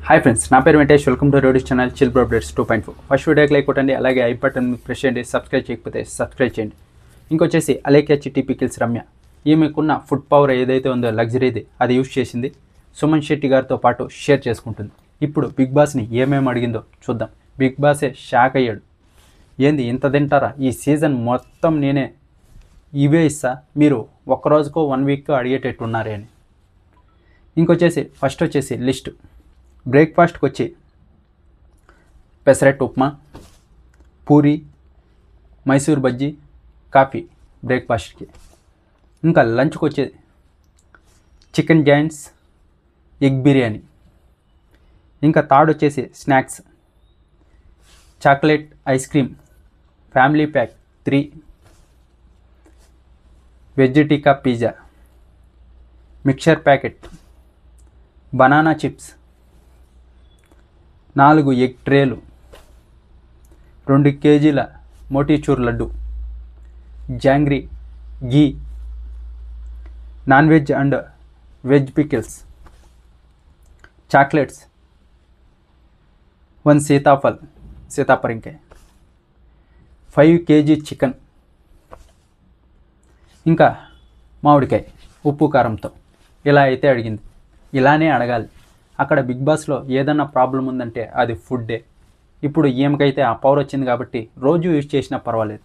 Hi friends, నా పేరు Venkatesh. Welcome to Roadies channel chill bro updates 2.4. First వీడియోకి like కొట్టండి, అలాగే ఐ బటన్ ప్రెస్ చేయండి. సబ్స్క్రైబ్ చేయకపోతే సబ్స్క్రైబ్ చేయండి. ఇంకొచ్చేసి అలేఖ్య చిట్టి పికిల్స్ రమ్య, ఈమెకున్న ఫుడ్ పవర్ ఏదైతే ఉందో లగ్జరీది అది యూజ్ చేసింది సుమన్ శెట్టి గారితో పాటు షేర్ చేసుకుంటుంది. ఇప్పుడు బిగ్ బాస్ని ఏమేమి అడిగిందో చూద్దాం. బిగ్ బాసే షాక్ అయ్యాడు. ఏంది ఇంత తింటారా, ఈ సీజన్ మొత్తం నేనే ఇవే ఇస్తా, మీరు ఒక్కరోజుకో 1 వీక్కో అడిగేటట్టు ఉన్నారే అని. ఇంకొచ్చేసి ఫస్ట్ వచ్చేసి లిస్ట్. బ్రేక్ఫాస్ట్కి వచ్చి పెసరట్టు ఉప్మా, పూరి, మైసూర్ బజ్జీ, కాఫీ బ్రేక్ఫాస్ట్కి. ఇంకా లంచ్కి వచ్చేది చికెన్ జాయింట్స్, ఎగ్ బిర్యానీ. ఇంకా థర్డ్ వచ్చేసి snacks chocolate ice cream family pack 3, veg tikka pizza, mixture packet, banana chips, 4 egg ట్రేలు, 2 కేజీల మోతీచూర్ లడ్డు, జాంగ్రీ, ghee, non veg and veg pickles, chocolates, 1 సీతాఫలంకాయ, 5 కేజీ చికెన్, ఇంకా మామిడికాయ ఉప్పు కారంతో. ఇలా అయితే అడిగింది. ఇలానే అడగాలి. అక్కడ బిగ్ బాస్లో ఏదన్నా ప్రాబ్లం ఉందంటే అది ఫుడ్డే. ఇప్పుడు ఈమెకైతే ఆ పవర్ వచ్చింది కాబట్టి రోజు యూజ్ చేసినా పర్వాలేదు.